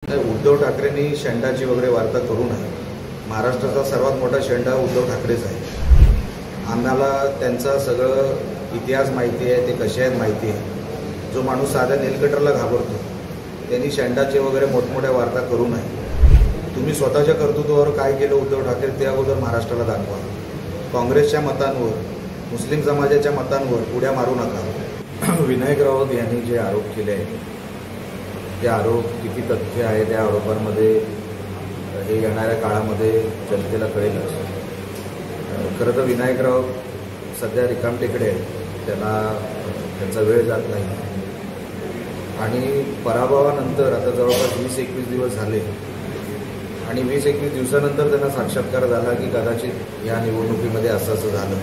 उद्धव ठाकरेंनी शेंडाची वगैरे वार्ता करू नये। महाराष्ट्राचा सर्वात मोठा शेंडा उद्धव ठाकरेच आहे। आम्हाला त्यांचा सगळं इतिहास माहिती आहे, ते कसे आहेत माहिती आहे। जो माणूस साध्या नीलकंठला घाबरतो त्यांनी शेंडाचे वगैरे मोठमोठ्या वार्ता करू नये। तुम्ही स्वतःच्या कर्तृत्वावर काय केलं उद्धव ठाकरे ते अगोदर महाराष्ट्राला दाखवा। काँग्रेसच्या मतांवर, मुस्लिम समाजाच्या मतांवर उड्या मारू नका। विनायक राऊत यांनी जे आरोप केले आहेत ते आरोप किती तथ्य आहे त्या आरोपांमध्ये हे येणाऱ्या काळामध्ये जनतेला कळेलच। खरं तर विनायक राऊत सध्या रिकामटेकडे आहेत, त्यांचा वेळ जात नाही आणि पराभवानंतर आता जवळपास 20-21 दिवस झाले आणि 20-21 दिवसानंतर त्यांना साक्षात्कार झाला की कदाचित या निवडणुकीमध्ये असं झालं।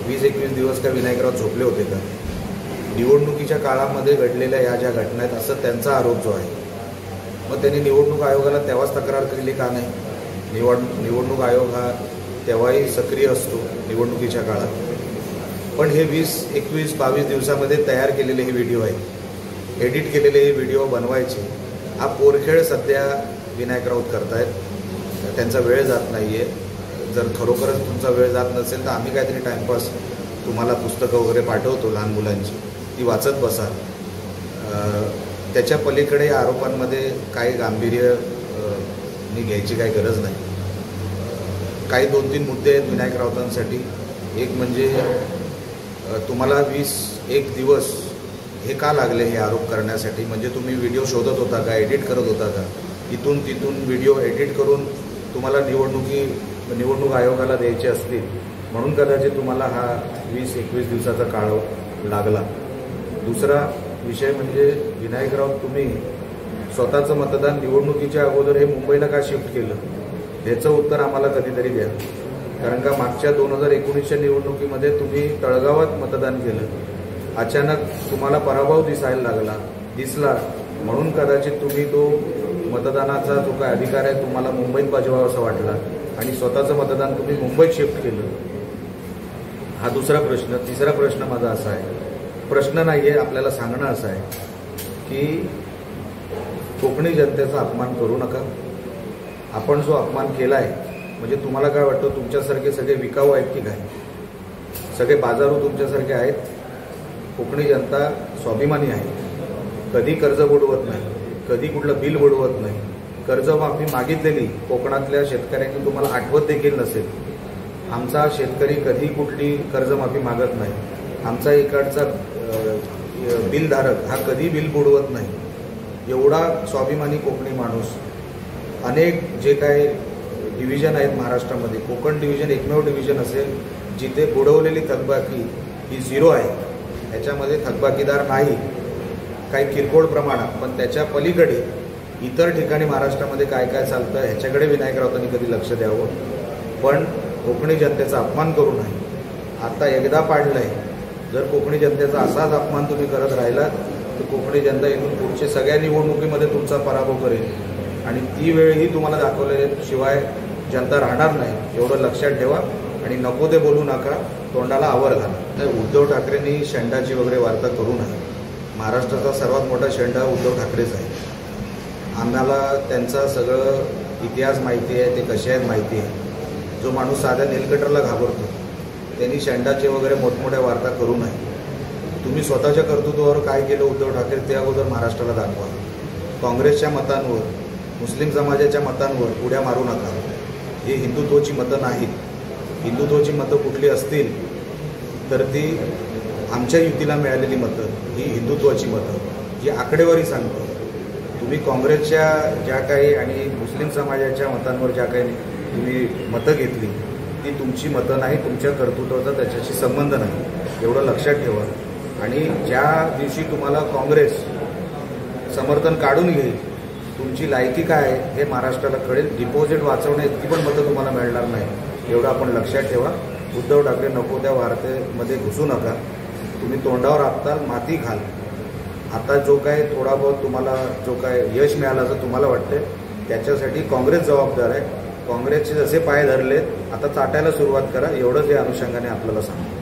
20-21 दिवस का विनायकराव झोपले होते का? निवडणुकीच्या काळामध्ये घडलेल्या या ज्या घटना आहेत असं त्यांचा आरोप जो आहे, मग त्यांनी निवडणूक आयोगाला तेव्हाच तक्रार केली का नाही? निवडणूक आयोग हा तेव्हाही सक्रिय असतो निवडणुकीच्या काळात। पण हे 20-21-22 दिवसामध्ये तयार केलेले हे व्हिडिओ आहेत, एडिट केलेले हे व्हिडिओ बनवायचे हा पोरखेळ सध्या विनायक राऊत करतायत। त्यांचा वेळ जात नाही आहे। जर खरोखरच तुमचा वेळ जात नसेल तर आम्ही काहीतरी टाईमपास तुम्हाला पुस्तकं वगैरे पाठवतो लहान मुलांची, ती वाचत बसा। त्याच्या पलीकडे या आरोपांमध्ये काही गांभीर्य घ्यायची काही गरज नाही। काही 2-3 मुद्दे आहेत विनायक राऊतांसाठी। एक म्हणजे तुम्हाला 21 दिवस हे का लागले हे आरोप करण्यासाठी? म्हणजे तुम्ही व्हिडिओ शोधत होता का, एडिट करत होता का? इथून तिथून व्हिडिओ एडिट करून तुम्हाला निवडणूक आयोगाला द्यायचे असतील म्हणून कदाचित तुम्हाला हा 20-21 दिवसाचा काळ लागला। दुसरा विषय म्हणजे विनायक राऊत तुम्ही स्वतःचं मतदान निवडणुकीच्या अगोदर हे मुंबईला का शिफ्ट केलं ह्याचं उत्तर आम्हाला कधीतरी द्या। कारण का मागच्या 2019च्या निवडणुकीमध्ये तुम्ही तळगावात मतदान केलं, अचानक तुम्हाला पराभव दिसला म्हणून कदाचित तुम्ही तो मतदानाचा जो काय अधिकार आहे तुम्हाला मुंबईत बजवावा असं वाटला आणि स्वतःचं मतदान तुम्ही मुंबईत शिफ्ट केलं। हा दुसरा प्रश्न। तिसरा प्रश्न माझा असा आहे, प्रश्न नाही आहे, आपल्याला सांगणं असं आहे की कोकणी जनतेचा अपमान करू नका। आपण जो अपमान केला आहे म्हणजे तुम्हाला काय वाटतं तुमच्यासारखे सगळे विकाऊ आहेत की काय? सगळे बाजारू तुमच्यासारखे आहेत? कोकणी जनता स्वाभिमानी आहे, कधी कर्ज बुडवत नाही, कधी कुठलं बिल बुडवत नाही। कर्जमाफी मागितलेली कोकणातल्या शेतकऱ्यांनी तुम्हाला आठवत देखील नसेल। आमचा शेतकरी कधी कुठली कर्जमाफी मागत नाही। आमचा इकडचा बिलधारक हा कधी बिल बुडवत नाही। एवढा स्वाभिमानी कोकणी माणूस। अनेक जे काही डिव्हिजन आहेत महाराष्ट्रामध्ये, कोकण डिव्हिजन एकमेव डिव्हिजन असेल जिथे बुडवलेली थकबाकी ही 0 आहे। ह्याच्यामध्ये थकबाकीदार नाही, काही किरकोळ प्रमाणात, पण त्याच्या पलीकडे इतर ठिकाणी महाराष्ट्रामध्ये काय काय चालतं ह्याच्याकडे विनायक राऊतांनी कधी लक्ष द्यावं, पण कोकणी जनतेचा अपमान करू नये। आता एकदा पाडलंय, जर कोकणी जनतेचा असाच अपमान तुम्ही करत राहिलात तर कोकणी जनता इथून पुढच्या सगळ्या निवडणुकीमध्ये तुमचा पराभव करेल आणि ती वेळही तुम्हाला दाखवल्याशिवाय जनता राहणार नाही, एवढं लक्षात ठेवा। आणि नको ते बोलू नका, तोंडाला आवर घाला। उद्धव ठाकरेंनी शेंडाची वगैरे वार्ता करू नये। महाराष्ट्राचा सर्वात मोठा शेंडा उद्धव ठाकरेच आहे। आम्हाला त्यांचा सगळं इतिहास माहिती आहे, ते कसे आहेत माहिती आहे। जो माणूस साध्या नीलकंठला घाबरतो त्यांनी शेंडाचे वगैरे मोठमोठ्या वार्ता करू नये। तुम्ही स्वतःच्या कर्तृत्वावर काय केलं उद्धव ठाकरे ते अगोदर महाराष्ट्राला दाखवा। काँग्रेसच्या मतांवर, मुस्लिम समाजाच्या मतांवर उड्या मारू नका। ही हिंदुत्वाची मतं नाहीत। हिंदुत्वाची मतं कुठली असतील तर ती आमच्या युतीला मिळालेली मतं, ही हिंदुत्वाची मतं, ही आकडेवारी सांगते। तुम्ही काँग्रेसच्या ज्या काही आणि मुस्लिम समाजाच्या मतांवर ज्या काही तुम्ही मतं घेतली ती तुमची मतं नाही, तुमच्या कर्तृत्वाचा त्याच्याशी संबंध नाही, एवढं लक्षात ठेवा। आणि ज्या दिवशी तुम्हाला काँग्रेस समर्थन काढून घेईल तुमची लायकी काय आहे हे महाराष्ट्राला कळेल। डिपॉझिट वाचवण्या इतकी पण मतं तुम्हाला मिळणार नाही, एवढं आपण लक्षात ठेवा। उद्धव ठाकरे नको त्या वार्तेमध्ये घुसू नका। तुम्ही तोंडावर आपताल, माती खाल। आता जो काय थोडा बहुत तुम्हाला जो काय यश मिळालं असं तुम्हाला वाटतं त्याच्यासाठी काँग्रेस जबाबदार आहे। काँग्रेसचे जसे पाय धरलेत आता चाटायला सुरुवात करा, एवढंच या अनुषंगाने आपल्याला सांगतो।